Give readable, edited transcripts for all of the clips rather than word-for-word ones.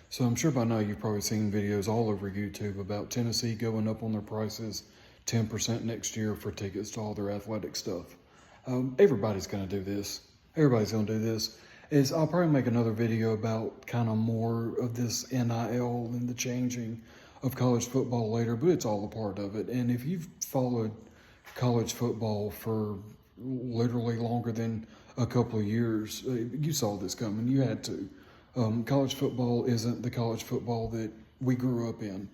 So I'm sure by now you've probably seen videos all over YouTube about Tennessee going up on their prices 10% next year for tickets to all their athletic stuff. Everybody's going to do this. Everybody's going to do this. I'll probably make another video about kind of more of this NIL and the changing of college football later, but it's all a part of it. And if you've followed college football for literally longer than a couple of years, you saw this coming. You had to. College football isn't the college football that we grew up in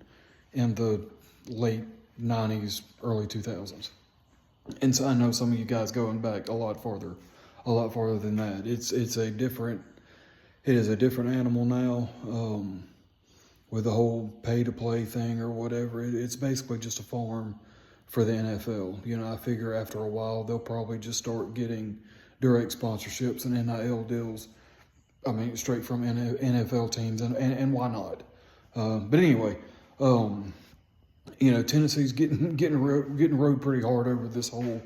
the late 90s, early 2000s. And so I know some of you guys going back a lot farther than that. It is a different animal now, with the whole pay to play thing or whatever. It's basically just a farm for the NFL. You know, I figure after a while they'll probably just start getting direct sponsorships and NIL deals. I mean, straight from NFL teams, and why not? But anyway, Tennessee's getting rode pretty hard over this whole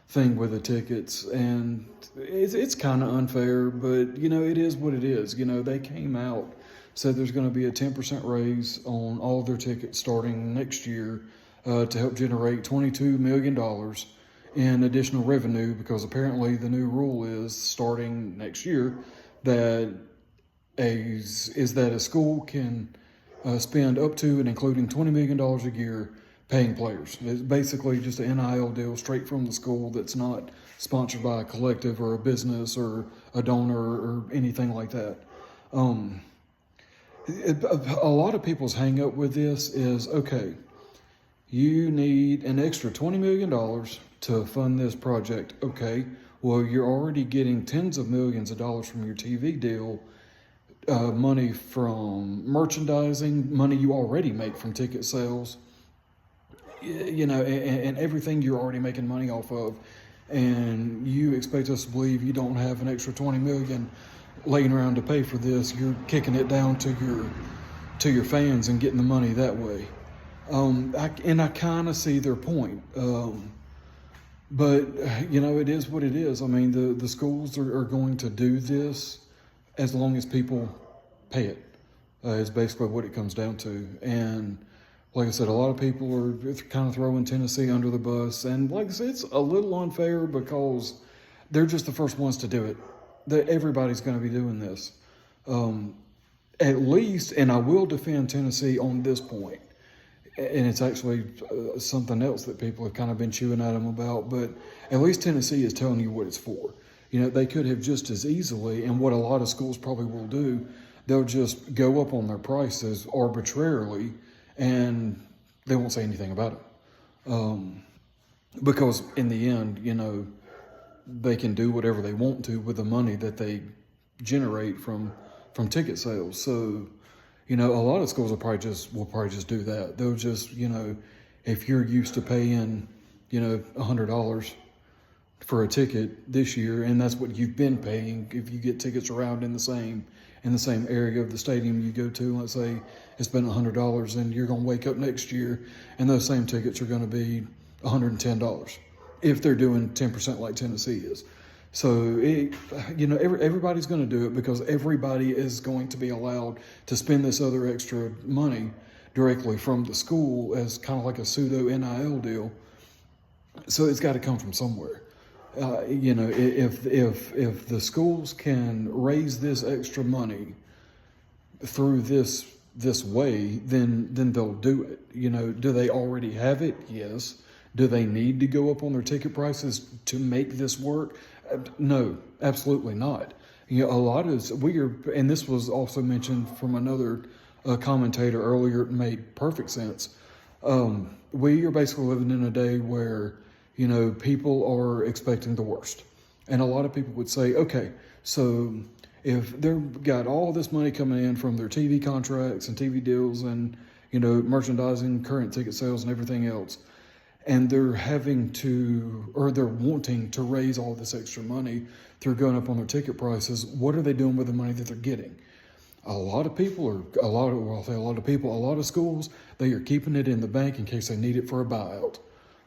thing with the tickets, and it's kind of unfair, but it is what it is. They came out, said there's going to be a 10% raise on all of their tickets starting next year to help generate $22 million in additional revenue, because apparently the new rule is starting next year that a school can spend up to and including $20 million a year paying players. It's basically just an NIL deal straight from the school that's not sponsored by a collective or a business or a donor or anything like that. A lot of people's hang up with this is, okay, you need an extra $20 million to fund this project. Okay, well, you're already getting tens of millions of dollars from your TV deal, money from merchandising, money you already make from ticket sales, and everything you're already making money off of. And you expect us to believe you don't have an extra 20 million laying around to pay for this. You're kicking it down to your fans and getting the money that way. I kind of see their point. But, it is what it is. I mean, the schools are going to do this as long as people pay it. Is basically what it comes down to. And like I said, a lot of people are kind of throwing Tennessee under the bus. And like I said, it's a little unfair because they're just the first ones to do it. Everybody's going to be doing this. At least, and I will defend Tennessee on this point, and it's actually something else that people have kind of been chewing at them about, but at least Tennessee is telling you what it's for. They could have just as easily, and what a lot of schools probably will do, they'll just go up on their prices arbitrarily, and they won't say anything about it. Because in the end, they can do whatever they want to with the money that they generate from ticket sales. So, a lot of schools will probably just do that. They'll just, if you're used to paying, $100 for a ticket this year, and that's what you've been paying, if you get tickets around in the same area of the stadium you go to, let's say it's been $100, and you're going to wake up next year and those same tickets are going to be $110 if they're doing 10% like Tennessee is. So, everybody's going to do it because everybody is going to be allowed to spend this other extra money directly from the school as kind of like a pseudo NIL deal. So it's got to come from somewhere. If the schools can raise this extra money through this way, then they'll do it. Do they already have it? Yes. Do they need to go up on their ticket prices to make this work? No, absolutely not. A lot of and this was also mentioned from another commentator earlier. It made perfect sense. We are basically living in a day where, people are expecting the worst. And a lot of people would say, okay, so if they've got all this money coming in from their TV contracts and TV deals and, merchandising, current ticket sales and everything else, and they're they're wanting to raise all this extra money through going up on their ticket prices, what are they doing with the money that they're getting? A lot of schools, they are keeping it in the bank in case they need it for a buyout.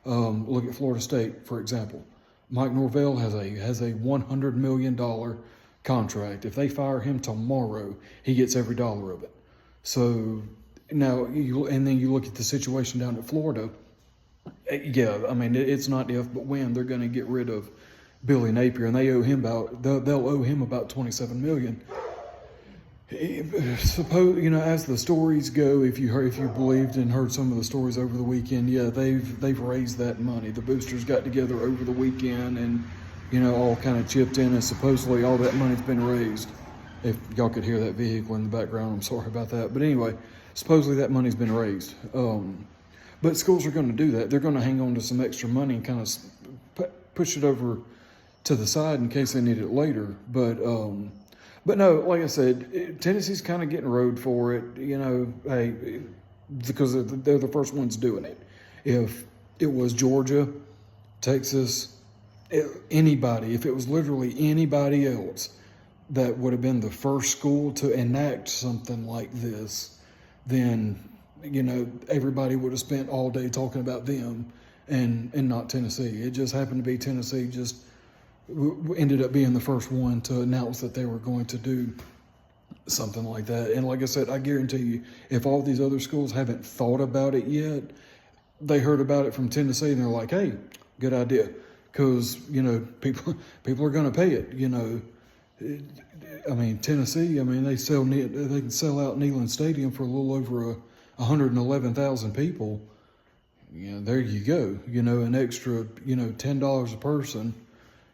Look at Florida State, for example. Mike Norvell has a $100 million contract. If they fire him tomorrow, he gets every dollar of it. So now and then you look at the situation down at Florida. Yeah, I mean, it's not if but when they're going to get rid of Billy Napier, and they owe him they'll owe him about $27 million. Suppose, as the stories go, if you believed and heard some of the stories over the weekend, yeah, they've raised that money. The boosters got together over the weekend and all kind of chipped in, and supposedly all that money's been raised. If y'all could hear that vehicle in the background, I'm sorry about that. But anyway, supposedly that money's been raised. But schools are going to do that. They're going to hang on to some extra money and kind of push it over to the side in case they need it later. But no, like I said, Tennessee's kind of getting rode for it, hey, because they're the first ones doing it. If it was Georgia, Texas, anybody, if it was literally anybody else that would have been the first school to enact something like this, then, everybody would have spent all day talking about them and not Tennessee. It just happened to be Tennessee just ended up being the first one to announce that they were going to do something like that. And like I said, I guarantee you, if all these other schools haven't thought about it yet, they heard about it from Tennessee and they're like, hey, good idea. Because, people are going to pay it, I mean, Tennessee, they can sell out Neyland Stadium for a little over 111,000 people. There you go. An extra, $10 a person.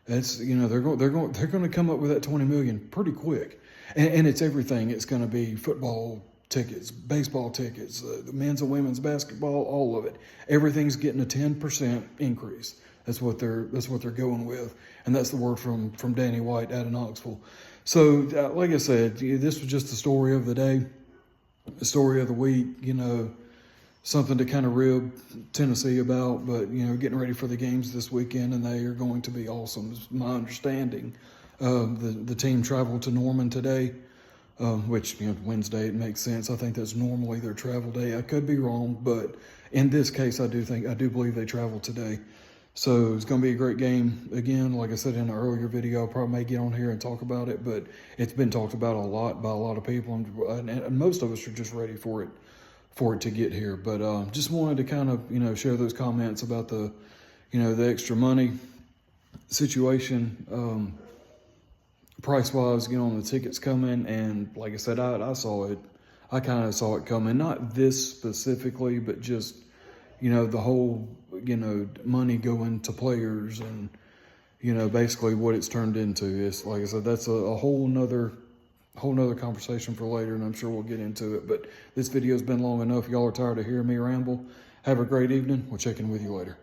That's they're going to come up with that 20 million pretty quick, and it's everything. It's going to be football tickets, baseball tickets, the men's and women's basketball, all of it. Everything's getting a 10% increase. That's what they're going with, and that's the word from Danny White out of Knoxville. So, like I said, this was just the story of the day, the story of the week. Something to kind of rib Tennessee about, but getting ready for the games this weekend, and they are going to be awesome. Is my understanding. The team traveled to Norman today, which Wednesday, it makes sense. I think that's normally their travel day. I could be wrong, but in this case, I do believe they traveled today. So it's going to be a great game. Again, like I said in an earlier video, I probably may get on here and talk about it, but it's been talked about a lot by a lot of people, and most of us are just ready for it to get here. But just wanted to kind of share those comments about the the extra money situation, price wise, the tickets coming. And like I said, I saw it. I kind of saw it coming, not this specifically, but just the whole money going to players, and basically what it's turned into. Is, like I said, that's a whole nother conversation for later, and I'm sure we'll get into it. But this video's been long enough. Y'all are tired of hearing me ramble. Have a great evening. We'll check in with you later.